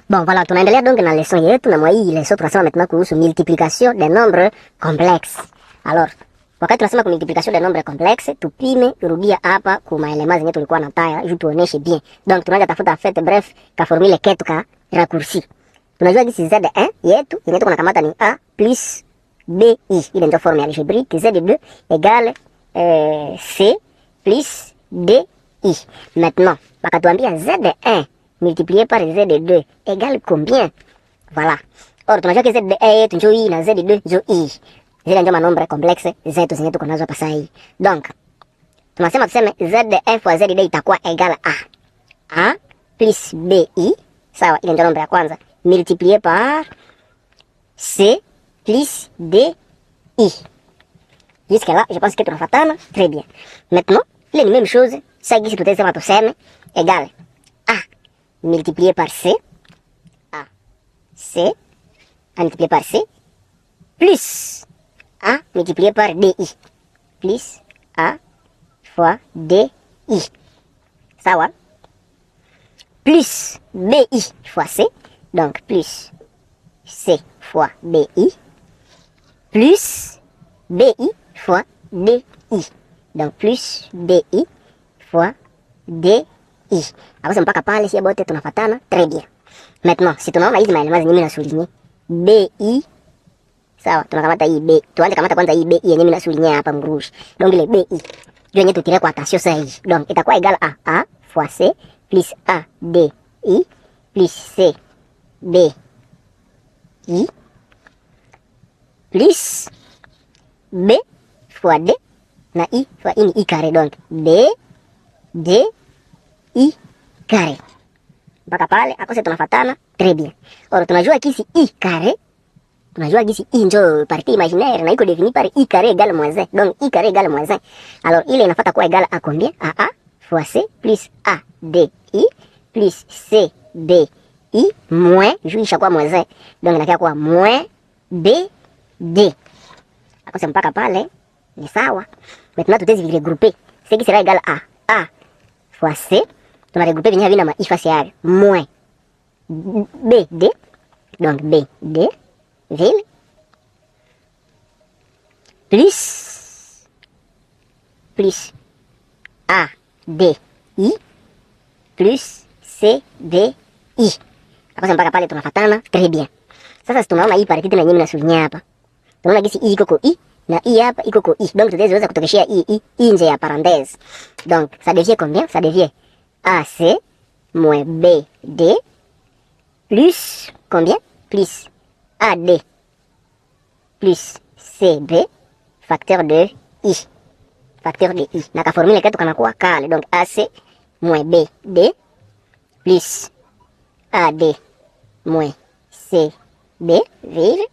Bon, voilà, tunaendelea donc na leson yetu, na mwa hii leson tunasema maintenant kuhusu multiplication des nombres complexes. Alors, wakati tunasema ku multiplication des nombres complexes, tupime kurudia hapa ku maelema zenye tulikuwa na taya, ili tuoneshe bien. Donc tunaanza tafuta fait bref ka formule ketu ka raccourci. Tunajua gisi Z1 yetu yenye tuko nakamata ni A plus BI. Ile ndio formule algebraique Z2 égale C plus DI. Maintenant, bakatuambia Z1 multiplié par Z2 égale combien? Voilà. Or, tunajua que Z1 yetu njo hii na Z2 njo hii. Zile ndio manombre complexe zetu zenye tuko nazo hapa sasa hii. Donc, tunasema tuseme Z1 fois Z2 itakuwa égale A. A plus BI, sawa, ile ndio nombre ya kwanza, multiplié par C plus DI. Jusque là, je pense que tunafatana très bien. Maintenant, il est la même chose, ça ici tout est tuseme égale A multiplié par C, A, C, A multiplié par C, plus A multiplié par DI, plus A fois DI, sawa, plus BI fois C, donc plus C fois BI, plus BI fois DI, donc plus BI fois DI. Hapo mpaka pale si bote tunafatana très bien. Maintenant, si tunaona hizi maelema zenye mimi nasulinyia BI, sawa, tunakamata hii B. Tuanze kamata kwanza hii BI yenye mimi nasulinyia hapa mrushi. Donc ile BI ndio yenye tutire kwa attention sasa hii. Donc itakuwa égal à A fois C plus A D I plus C B I plus B fois D na I fois I ni I carré, donc B D I carré. Mpaka pale akose tunafatana très bien. Or tunajua kisi I carré, tunajua kisi I njo partie imaginaire na iko défini par I carré égale moins 1. Donc I carré égale moins 1. Alors ile inafata kuwa égale à combien? À A fois C plus A D I plus C B I moins, juisha kwa moins 1. Donc inakia kwa moins B D. Akose mpaka pale ni sawa. Maintenant tutezi regrouper. Ce qui sera égal à A fois C, tu vas regrouper venir avec ma face à moins BD, donc BD, ville, plus ADI, plus CDI. Après, mpaka pale tunafatana très bien. Sasa tunaona hii parité na nyinyi mnasulinya hapa. Tunaona gisi I iko ko I na I hapa iko ko I. Donc tutaweza kutokeshea I nje ya parenthèse. Donc ça devient combien? Ça devient AC moins BD plus combien? Plus AD plus CB facteur de I. Facteur de I. Na ka formule ketu kanakuwa kale. Donc AC moins BD plus AD moins CB vile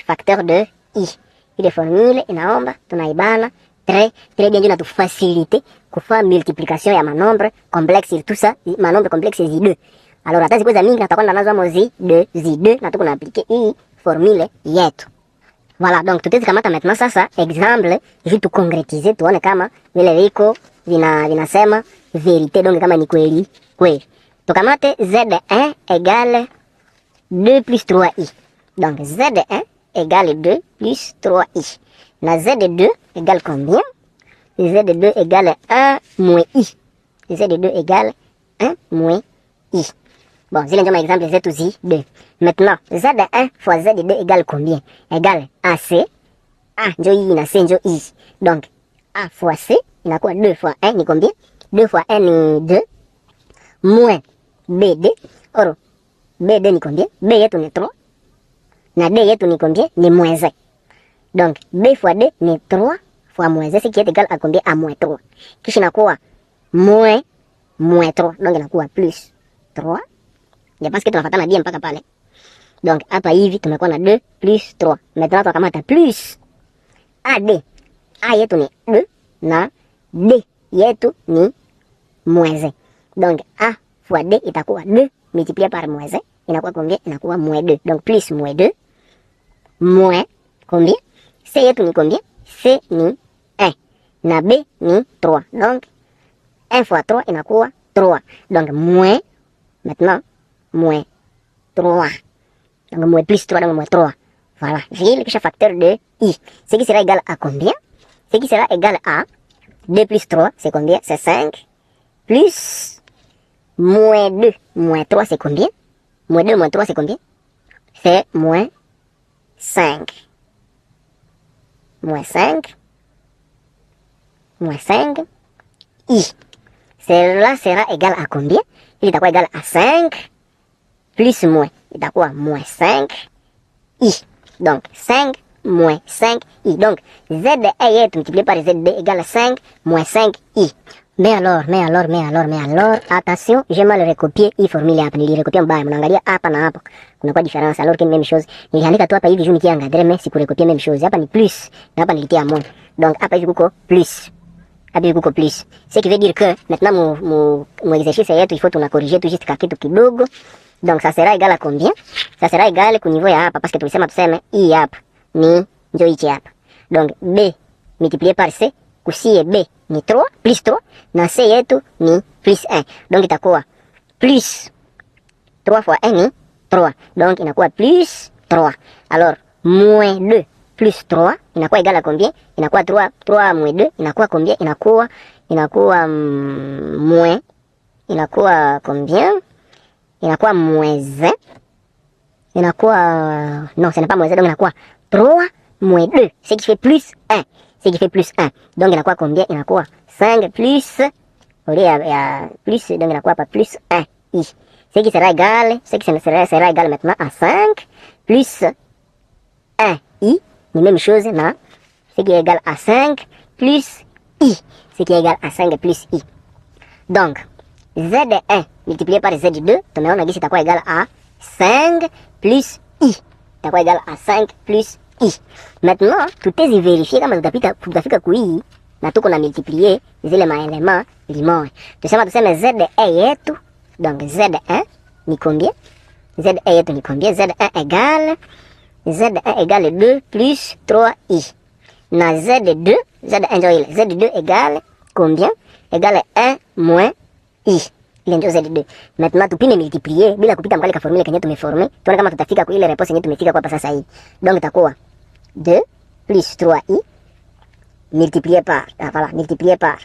facteur de I. Ile formule inaomba tunaibana très bien, ndio natufacilite kufanya multiplication ya manombre complexe, tout ça manombre complexe zi2. Alors hata siku za mingi natakwenda nazo amo zi2 na tuko na appliquer hii formule yetu. Voilà, donc tutaweza kamata maintenant sasa exemple ili tu concrétiser, tuone kama vile viko vinasema vérité, donc kama ni kweli kweli. Tukamate Z1 égale 2 plus 3i. Donc Z1 égale 2 plus 3i. La Z2 égale combien? Z2 égale 1 moins I. Z2 égale 1 moins I. Bon, c'est l'exemple Z aussi 2. Maintenant, Z1 fois Z2 égale combien? Égale AC. A, njo I na C njo I. Donc, A fois C, il a quoi? 2 fois 1, ni combien? 2 fois 1 ni 2. Moins BD. Or, BD ni combien? B yetu ni 3. Na D yetu ni combien? Ni moins 1. Donc, B fois D ni 3 fois moins 1, ce qui est égal à combien? À moins 3. Kisha inakuwa moins 3. Donc, inakuwa plus 3. Je pense que tunafatana bien mpaka pale. Donc, hapa hivi tumekuwa na 2 plus 3. Maintenant, tunakamata plus AD. A yetu ni 2 na D yetu ni moins 1. Donc, A fois D itakuwa 2 multiplié par moins 1. Inakuwa combien? Inakuwa moins 2. Donc, plus moins 2. Moins combien? C yetu ni combien? C ni 1. Na B ni 3. Donc, 1 fois 3 inakuwa 3. Donc, moins, maintenant, moins 3. Donc moins plus 3, donc moins 3. Voilà, vile kisha facteur de I. Ce qui sera égal à combien? Ce qui sera égal à 2 plus 3, c'est combien? C'est 5. Plus moins 2, moins 3, c'est combien? Moins 2, moins 3, c'est combien? C'est moins 5. Moins 5. Moins 5. I. Cela sera égal à combien? Il est à quoi égal à 5 plus moins. Il est à quoi? Moins 5 I. Donc 5 moins 5 I. Donc Z1 est multiplié par Z2 égale à 5 moins 5 I. Mais alors, attention, j'ai mal recopié hii formula hapa, nilirekopia mbaya, mnaangalia hapa na hapa. Kuna kwa difference, alors que même chose. Niliandika tu hapa hivi juu nikiangalia, mais sikurekopia même chose. Hapa ni plus, na hapa nilitia moins. Donc hapa hivi kuko plus. Hapa hivi kuko plus. Ce qui veut dire que maintenant mon exercice yetu il faut tuna corriger tout juste kitu kidogo. Donc ça sera égal à combien? Ça sera égal au niveau ya hapa parce que tulisema tuseme hii hapa ni ndio hichi hapa. Donc B multiplié par C kusie B ni 3 plus 3 na C yetu ni plus 1. Donc itakuwa plus 3 fois 1 ni 3. Donc inakuwa plus 3. Alors moins 2 plus 3 inakuwa égal à combien? Inakuwa 3 moins 2 inakuwa combien? Inakuwa moins, inakuwa combien? Inakuwa moins 1. Inakuwa non, ce n'est pas moins 1, donc inakuwa 3 moins 2, ce qui fait plus 1. Ce qui fait plus 1. Donc inakuwa combien? Inakuwa 5 plus au lieu ya plus, donc inakuwa pas plus 1 I. Ce qui sera égal, sera égal maintenant à 5 plus 1 I. Ni même chose na ce qui est égal à 5 plus I. Ce qui est égal à 5 plus I. Donc Z1 multiplié par Z2, tumeona gisi itakuwa égal à 5 plus I. Itakuwa égal à 5 plus I. Maintenant, tutezi vérifier kama tutafika kui na tuko na multiplier zile maelema limoe. Tuseme Z1 yetu, donc Z1 ni combien? Z1 yetu ni combien? Z1 égale 2 plus 3i. Na Z2 ndio ile. Z2 égale combien? Égale 1 moins i. Ile ndio Z2. Maintenant tupime multiplier bila kupita mkali ka formula kenye tumeforme. Tuone kama tutafika kwa ile réponse yenye tumefika kwa sasa hivi. Donc itakuwa 2 plus 3i multiplié par, multiplié par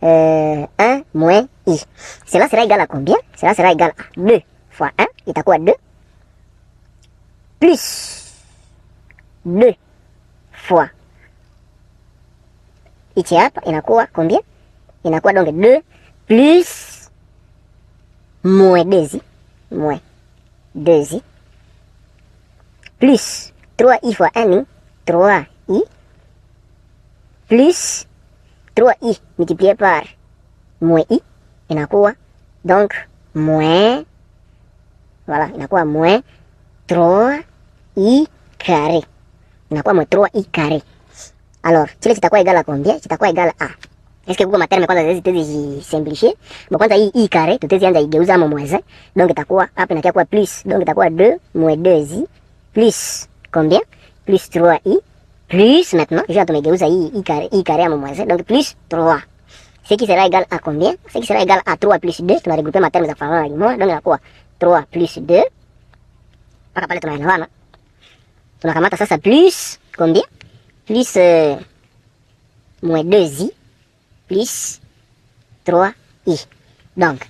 1 moins i. Cela sera égal à combien? Cela sera égal à 2 fois 1, itakuwa 2, plus 2 fois ichi hapa inakuwa combien? Inakuwa donc 2 plus moins 2i, moins 2i, plus 3i fois 1 ni 3i, plus 3i multiplié par moins i, inakuwa donc moins, voilà, inakuwa moins 3i carré. Inakuwa moins 3i carré. Alors, chile kitakuwa égal à combien? Kitakuwa égal à, est-ce que kuko materme kwanza zezi simplifier? Bon, kwanza hii i carré tutezi anza igeuza mo moins 1. Donc itakuwa hapa inakuwa kwa plus. Donc itakuwa 2 moins 2i plus combien? Plus 3i plus maintenant, je vais tumegeuza i carré à mo moins 1. Donc plus 3. Ce qui sera égal à combien? Ce qui sera égal à 3 plus 2. Tu vas regrouper ma terme za kufanana na limoja. Donc inakuwa 3 plus 2. Paka pale tunaelewana. Tunakamata sasa plus combien? Plus moins 2i plus 3i. Donc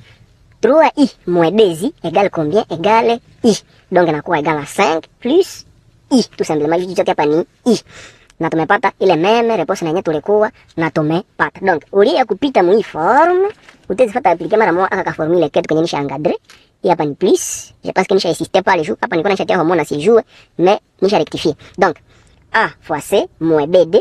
3i moins 2i égale combien? Égale i. Donc inakuwa égal à 5 plus i. Tout simplement, hivi chote hapa ni i. Na tumepata ile meme réponse na yenyewe tulikuwa na tumepata. Donc ulia kupita mu forme, utazifuata appliquer mara moja aka formule ketu kwenye nisha engadrer. Hii hapa ni plus, je pense que nisha insister pale juu. Hapa nilikuwa nishatia hormone si joue, mais nisha rectifier. Donc A fois C moins BD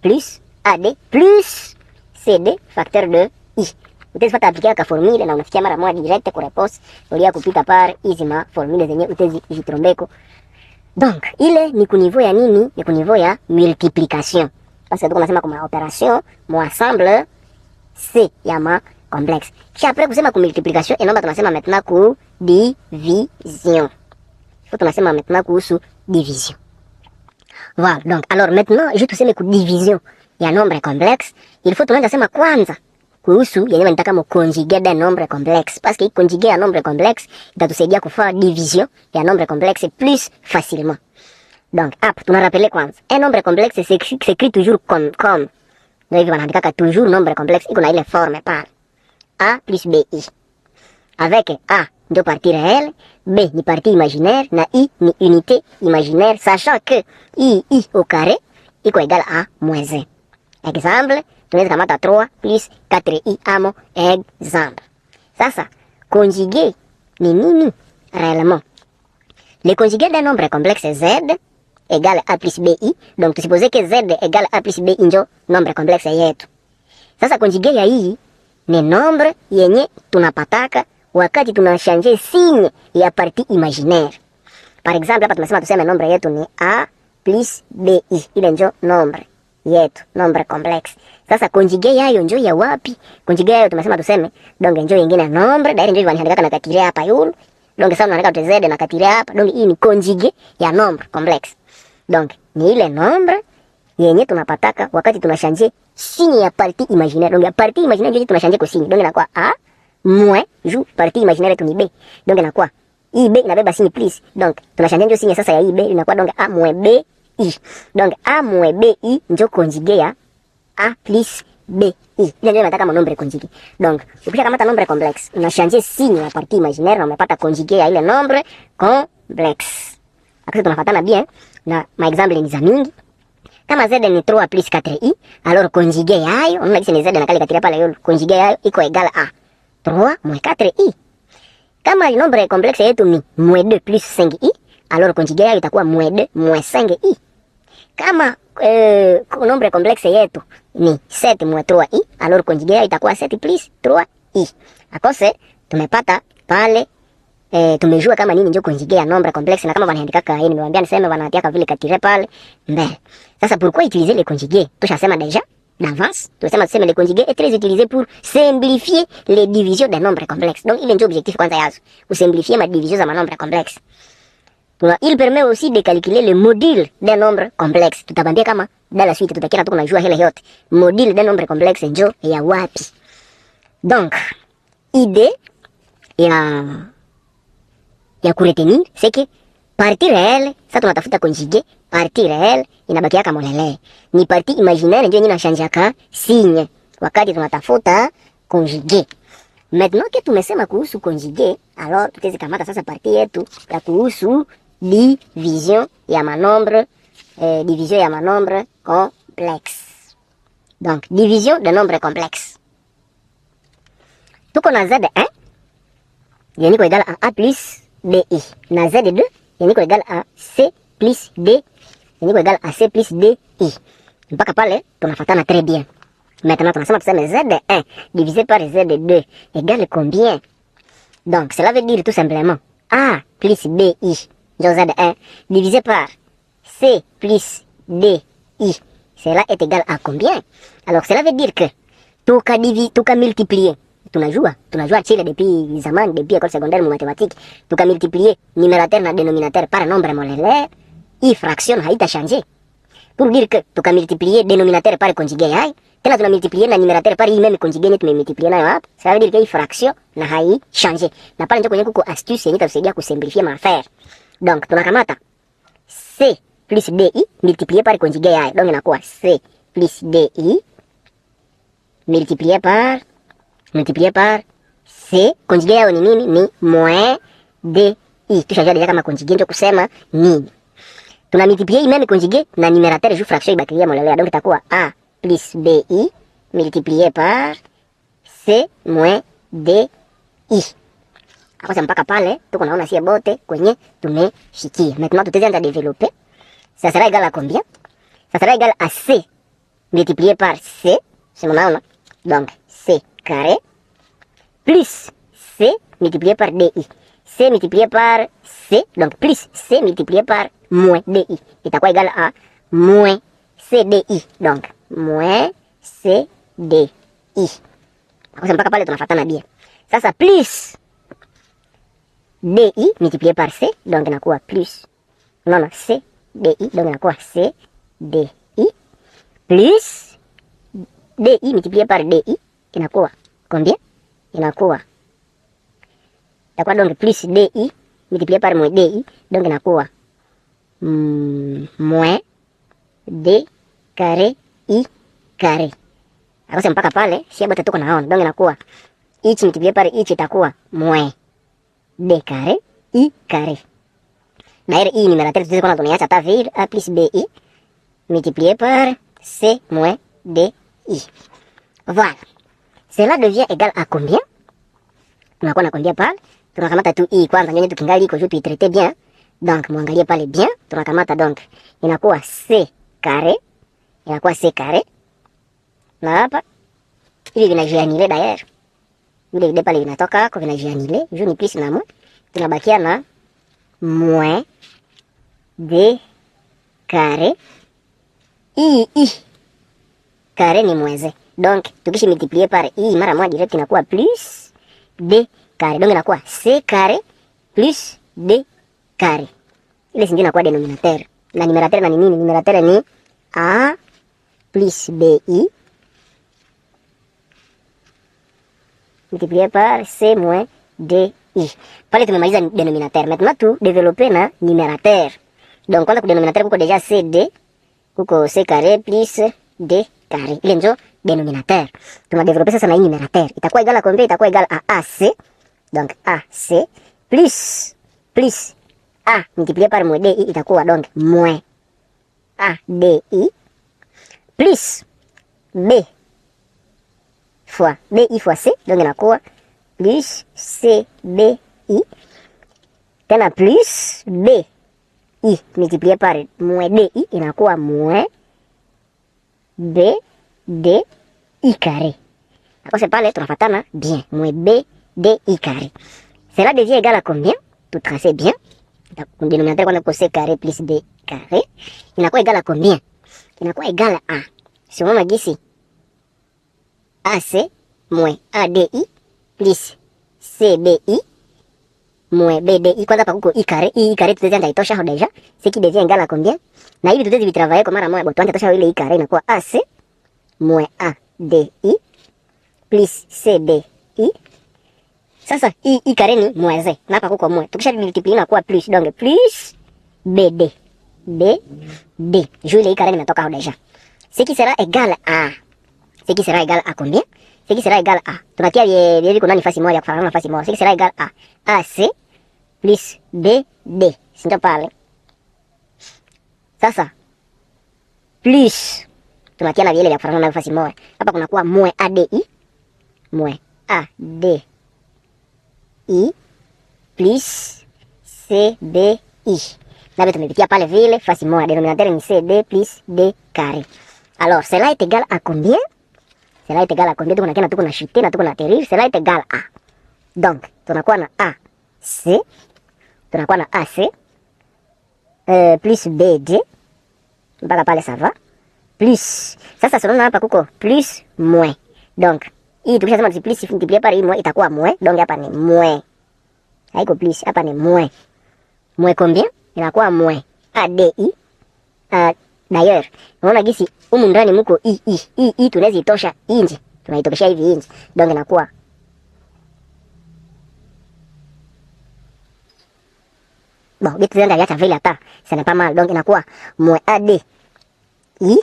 plus AD plus CD facteur de I. Utazifuata appliquer aka formule na unafikia mara moja direct kwa réponse. Ulia kupita par hizi ma formule zenyewe utazitrombeko. Donc, ile ni ku niveau ya nini? Ni ku niveau ya multiplication. Parce que tuko nasema kwa opération, mo ensemble C ya ma complexe. Kisha après kusema ku multiplication, inaomba tunasema maintenant ku division. Faut tunasema maintenant kuhusu division. Voilà, donc alors maintenant, je tuseme ku division ya nombre complexe, il faut tunaanza sema kwanza kuhusu yenyewe nataka mo conjuguer d'un nombre complexe, parce que conjuguer un nombre complexe itatusaidia kufanya division ya nombre complexe plus facilement. Donc hapa tunarapele kwanza, un nombre complexe s'écrit toujours comme ndio hivi wanaandika toujours nombre complexe iko na ile forme pale a plus bi, avec a ndio partie réelle, b ni partie imaginaire na i ni unité imaginaire, sachant que i au carré iko égal à moins 1. Exemple, tunaweza kamata 3 plus 4i amo exemple. Sasa conjuguer ni nini réellement? Le conjugué d'un nombre complexe z égale a plus bi, donc tusipose que z égale a plus bi njo nombre complexe yetu. Sasa conjugué ya hii ni nombre yenye tunapataka wakati tunashanje signe ya partie imaginaire. Par exemple, hapa tumesema tuseme nombre yetu ni a plus bi, ile njo nombre yetu, nombre complexe. Sasa conjugué yayo njo ya wapi? Conjugué yayo tumesema tuseme donc njo nyingine nombre, dairi njo wanaandika na katiria hapa yulu. Donc ça unaandika z na katiria hapa. Donc hii ni conjugué ya nombre complexe. Donc ni ile nombre yenye tunapataka wakati tunashanje signe ya partie imaginaire. Donc ya partie imaginaire ndio tunashanje kwa signe. Donc inakuwa a moins ju partie imaginaire tu ni b. Donc inakuwa i b inabeba signe plus. Donc tunashanje ndio signe sasa ya i b inakuwa donc a moins b i. Donc a moins b i ndio conjugué ya a plus b i. Ndio nataka nombre conjugué. Donc ukisha kamata nombre complexe unashanje signe ya partie imaginaire na umepata conjugué ya ile nombre complexe. Akisi tunafatana bien na maexample ni za mingi. Kama z ni 3 plus 4i, alors conjugué yayo, unaona kisi ni z na kale katiria pale yolo, conjugué yayo iko égal à 3 moins 4i. Kama nombre complexe yetu ni moins 2 plus 5i, alors conjugué yayo itakuwa moins 2 moins 5i. Kama nombre complexe yetu ni 7 moins 3i, alors conjugué yayo itakuwa 7 plus 3i. Akose tumepata pale tumejua kama nini ndio conjugué ya nombre complexe, na kama wanaandika yeye nimewaambia niseme wanatiaka vile katire pale mbele. Sasa pourquoi utiliser les conjugués? Tushasema déjà d'avance, tuseme les conjugués est très utilisé pour simplifier les divisions des nombres complexes. Donc il est objectif kwanza yazo, simplifier ma division za nombres complexes. Il permet aussi de calculer le module d'un nombre complexe. Tutabambia kama dans la suite tutakiwa tuko najua hele yote. Module d'un nombre complexe njo ya wapi. Donc idée ya kuretenir c'est que partie réelle, ça tunatafuta conjugué, partie réelle inabakia kama molele. Ni partie imaginaire ndio inashanjaka signe wakati tunatafuta conjugué. Maintenant que tumesema kuhusu conjugué, alors tutaweza kamata sasa partie yetu ya kuhusu division ya manombre, division ya manombre complexe. Donc division de nombre complexe. Tuko na z1 yenye iko égal à a plus bi, na z2 yenye iko égal à c plus d yenye iko égal à c plus di. Mpaka pale tunafatana très bien. Maintenant tunasema tuseme z1 divisé par z2 égale combien? Donc cela veut dire tout simplement a plus bi ndio z1 divisé par c plus di, cela est égal à combien? Alors cela veut dire que tuka multiplier, tunajua chile depuis zamani, depuis école secondaire mu mathématique, tukamultiplier numérateur na dénominateur par nombre molaire, hii fraction haita changer. Pour dire que tukamultiplier dénominateur par conjugué yai, tena tunamultiplier na numérateur par hii même conjugué ni tumemultiplier nayo hapa. Ça veut dire que hii fraction na hai changer. Na pale ndio kwenye kuko astuce yenye itatusaidia kusimplify maaffaire. Donc tunakamata c plus di multiplié par conjugué yai. Donc inakuwa c plus di multiplié par c, conjugué yao ni nini? Ni moins di. Tushajua deja kama conjugué ndio kusema nini. Tuna multiplier hii même conjugué na numérateur ju fraction ibakilia molelea. Donc itakuwa a plus bi multiplié par c moins di. Hapo mpaka pale tuko naona sie bote kwenye tumeshikia. Maintenant tutaanza développer. Ça sera égal à combien? Ça sera égal à c multiplié par c, c'est mon. Donc c carré plus c multiplié par di. C multiplié par c, donc plus c multiplié par moins di. Itakuwa égal à moins cdi. Donc moins cdi. Kwa mpaka pale tunafatana bien. Sasa plus di multiplié par c, donc inakuwa plus. Non, c di, donc inakuwa c di plus di multiplié par di inakuwa combien? Inakuwa donc plus DI multiplié par moins DI, donc inakuwa moins D carré I carré. Akose mpaka pale si bado tuko naona, donc inakuwa ichi multiplié par ichi itakuwa moins D carré I carré. D'ailleurs, I numérateur, tu sais qu'on a donné à ta ville, A plus BI multiplié par C moins DI. Voilà. Cela devient égal à combien? Tunakuwa na combien pale? Tunakamata tu I kwanza, nyonye tukingali iko juu tuitraite bien. Donc, muangalie pale bien. Tunakamata donc, inakuwa C carré. Inakuwa C carré. Na hapa, hivi vinajianile d'ailleurs. Vile vile pale vinatoka hako vinajianile. Juu ni plus na moins. Tunabakia na moins D carré I carré ni moins Z. Donc tukishi multiplier par I mara moja direct inakuwa plus D carré. Donc inakuwa C carré plus D carré. Ile singine inakuwa denominateur. Na numerateur na nini? Numerateur ni A plus BI multiplié par C moins DI. Pale tumemaliza denominateur. Maintenant tu développer na numerateur. Donc kwanza ku denominateur kuko deja CD kuko C carré plus D carré. Ile ndio denominateur. Tuna développer sasa na hii numerateur. Itakuwa égal à combien? Itakuwa égal à AC. Donc AC plus A multiplié par moins DI itakuwa donc moins ADI plus B fois BI fois C. Donc inakuwa plus CBI tena plus BI multiplié par moins DI inakuwa moins BDI carré. Akose pale tunafatana bien. Moins BDI carré. Cela devient égal à combien? Tout tracé bien. Le dénominateur qu'on a C carré plus D carré. Inakuwa égal à combien? Inakuwa égal à si on a ici AC moins ADI plus CBI moins BDI. Kwanza pakuko I carré tutaweza ndaitosha deja. Ce qui devient égal à combien? Na hivi tutaweza vitravailler kwa mara moja. Bon, tuanze tosha ile I carré inakuwa AC moins ADI plus CBI. Sasa I carré ni moins Z. Na hapa kuko moins. Tukisha multiplier inakuwa plus. Donc plus BD. BD. Juu ile I carré inatoka deja. Ce qui sera égal à combien? Ce qui sera égal à tunatia vile kuna nafasi moja kufanana na nafasi moja. Ce qui sera égal à AC plus BD. Sindio pale? Sasa plus tunatia na vile vya kufanana na nafasi moja. Hapa kunakuwa moins ADI plus CBI. Na vitu tumepitia pale vile nafasi moja. Dénominateur ni CD plus D carré. Alors, cela est égal à combien? Cela est égal à combien? Tuko na chuter na tuko na atterrir. Cela est égal à. Donc, tunakuwa na AC. Tunakuwa na AC. Plus BD. Mpaka pale ça va. Plus. Sasa tunaona hapa kuko plus moins. Donc, hii tukishasema si plus multiplié par hii moins itakuwa moins. Donc hapa ni moins. Haiko plus, hapa ni moins. Moins combien? Inakuwa moins ADI. D'ailleurs, unaona gisi humu ndani mko I tunaweza itosha inje. Tunaitokesha hivi inje. Donc inakuwa bon, bitu zenda yacha vile hata. Ça n'est pas mal. Donc inakuwa moins AD I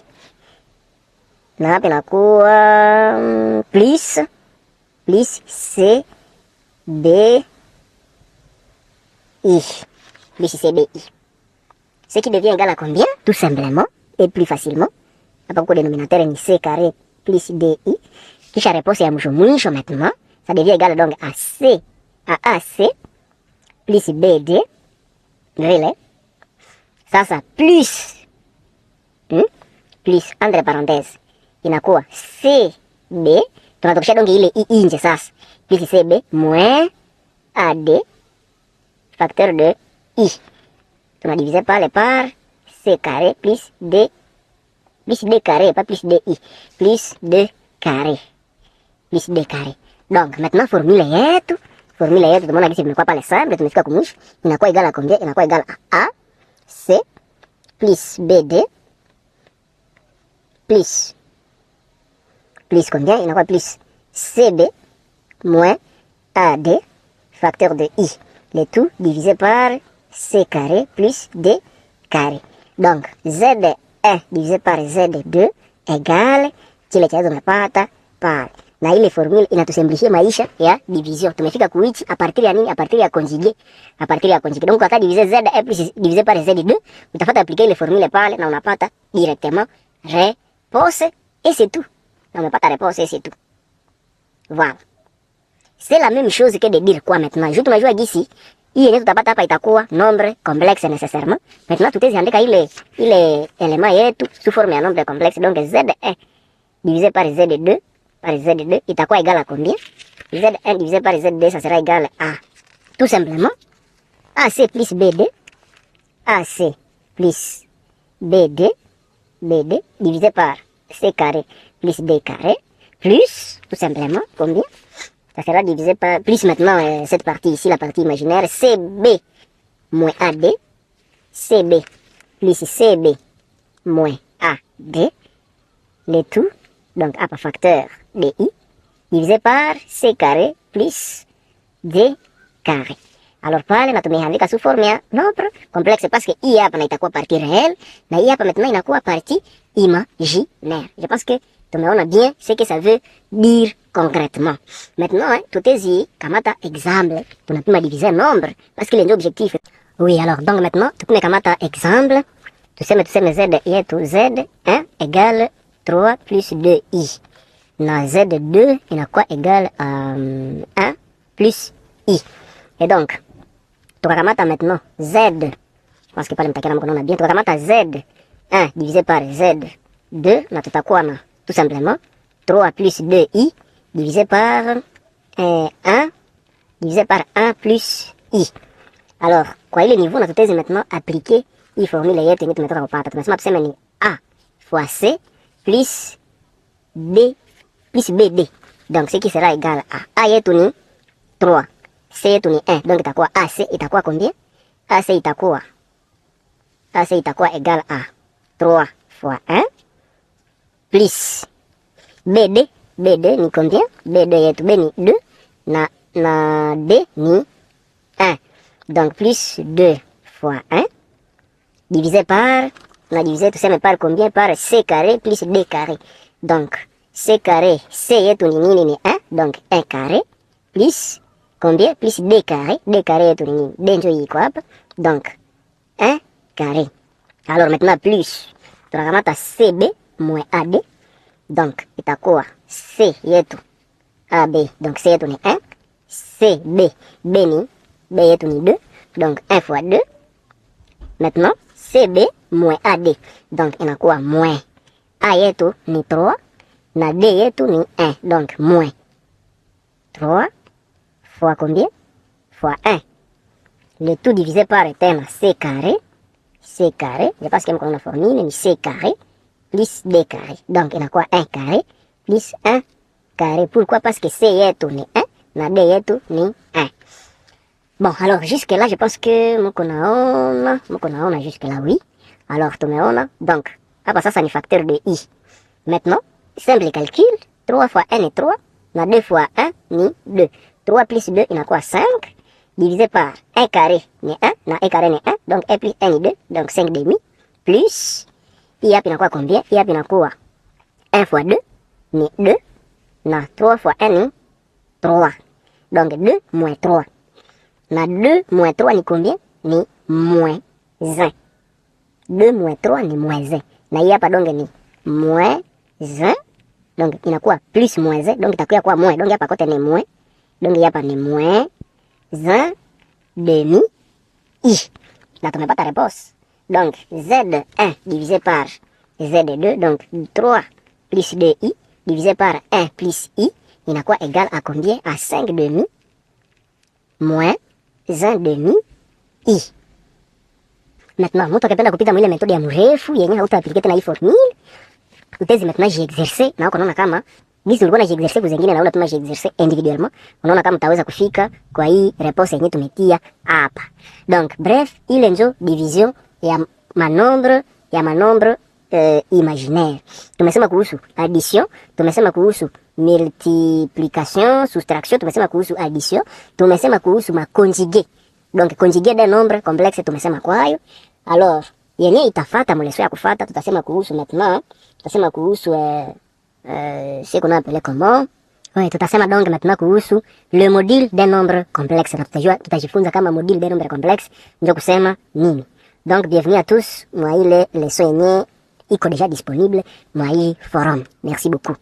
na hapa inakuwa plus C B I. Plus CBI. Ce qui devient égal à combien? Tout simplement et plus facilement. Hapa kuko dénominateur ni C carré plus DI. Kisha réponse ya mwisho maintenant. Ça devient égal donc à AC plus BD. Vile. Sasa plus entre parenthèses inakuwa CB. Tunatokesha donge ile I nje sasa. Plus CB moins AD facteur de I. Tunadiviser par C carré plus D carré, pas plus DI, plus D carré. Plus D carré. Donc, maintenant, formule yetu, tumeona gisi vimekuwa pale simple, tumefika kumwisho, inakuwa égal à combien? Inakuwa égal à C plus BD plus combien? Inakuwa plus CB moins AD facteur de I. Le tout divisé par C carré plus D carré. Donc Z1 divisé par Z2 égale kile cha tunapata pale. Na ile formula inatusimplishia maisha ya division. Tumefika kuichi a partir ya nini? A partir ya conjugué. A partir ya conjugué. Donc wakati diviser Z1 plus divisé par Z2, utafuta appliquer ile formule pale na unapata directement réponse et c'est tout. Na unapata réponse et c'est tout. Voilà. C'est la même chose que de dire quoi maintenant. Je tunajua gisi hii yenyewe tutapata hapa itakuwa nombre complexe nécessairement. Maintenant tutaziandika ile element yetu sous forme ya nombre complexe. Donc Z1 divisé par Z2 par Z2 itakuwa égal à combien? Z1 divisé par Z2 ça sera égal à tout simplement AC plus BD, AC plus BD divisé par C carré plus D carré plus tout simplement combien? Ça sera divisé par plus maintenant cette partie ici, la partie imaginaire, CB moins AD, CB plus CB moins AD, le tout, donc A par facteur de I, divisé par C carré plus D carré. Alors pale na tumeandika sous forme ya nombre complexe parce que I hapa na itakuwa partie réelle na I hapa maintenant inakuwa partie imaginaire. Je pense que tumeona bien ce que ça veut dire concrètement. Maintenant, tutezi kamata exemple, tunapima diviser nombre parce que les objectifs. Oui, alors donc maintenant, tukime kamata exemple, tuseme Z yetu Z1 égale 3 plus 2i. Na Z2 inakuwa égale à 1 plus i. Et donc, tukakamata maintenant Z, je pense que pale mtakena mkono na bien, tukakamata Z1 divisé par Z2 na tutakuwa na tout simplement 3 plus 2i divisé par 1 divisé par 1 plus i. Alors, kwa ile niveau na tutezi maintenant appliquer hii formule yetu yenye tumetoka kupata. Tumesema tuseme ni A fois C plus D plus BD. Donc, ce qui sera égal à A yetu ni 3, C yetu ni 1. Donc, itakuwa AC itakuwa combien? AC itakuwa égal à 3 fois 1 plus BD ni combien? BD yetu B ni 2 na D ni 1. Donc plus 2 fois 1 divisé par, on a divisé tout ça mais par combien? Par C carré plus D carré. Donc C carré, C yetu ni nini ni 1, donc 1 carré plus combien? Plus D carré yetu ni nini? D njo iko hapa. Donc 1 carré. Alors maintenant plus, tunakamata CB moins AD. Donc itakuwa C yetu AB, donc C yetu ni 1, CB, B yetu ni 2, donc 1 fois 2. Maintenant CB moins AD, donc inakuwa moins A yetu ni 3 na D yetu ni 1, donc moins 3 fois combien? Fois 1. Le tout divisé par tena C carré, je pense qu'il y a une formule, ni C carré plus D carré. Donc, il y a quoi? 1 carré plus 1 carré. Pourquoi? Parce que C yetu ni 1, na D yetu ni 1. Bon, alors, jusque-là, je pense que mukonaona jusque-là, oui. Alors, tumeona. Donc, hapa sasa ni facteur de I. Maintenant, simple calcul. 3 fois 1 ni 3, na 2 fois 1 ni 2. 3 plus 2 inakuwa 5, divisé par 1 carré ni 1, na 1 carré ni 1, donc 1 plus 1 ni 2, donc 5 demi, plus hii hapa inakuwa combien? Hii hapa inakuwa 1 fois 2 ni 2 na 3 fois 1 ni 3. Donc 2 moins 3. Na 2 moins 3 ni combien? Ni moins 1. 2 moins 3 ni moins 1. Na hii hapa donc ni moins 1. Donc inakuwa plus moins 1. Donc itakuwa kwa moins. Donc hapa kote ni moins. Donc hapa ni moins 1 demi i. Na tumepata réponse. Donc, Z1 divisé par Z2, donc 3 plus 2i divisé par 1 plus i, inakuwa égal à combien? À 5 demi moins 1 demi i. Maintenant, mtu akipenda kupita mwile metode ya mrefu yenye hautaaplikete tena hii formule, utezi maintenant jiexercer na unaona kama gisi ulikuwa unajiexercer kwa zingine na ule tuna jiexercer individuellement, unaona kama utaweza kufika kwa hii réponse yenye tumetia hapa. Donc, bref, ile njo division ya manombre imaginaire. Tumesema kuhusu addition, tumesema kuhusu multiplication, soustraction, tumesema kuhusu addition, tumesema kuhusu maconjugué. Donc conjugué d'un nombre complexe tumesema kwayo. Alors, yenye itafata mleso ya kufata tutasema kuhusu maintenant, tutasema kuhusu ce qu'on appelle comment. Oui, tutasema donc maintenant kuhusu le module d'un nombre complexe. Na tutajifunza kama module d'un nombre complexe ndio kusema nini. Donc bienvenue à tous, moi ile leçon yenye iko déjà disponible moi hii forum. Merci beaucoup.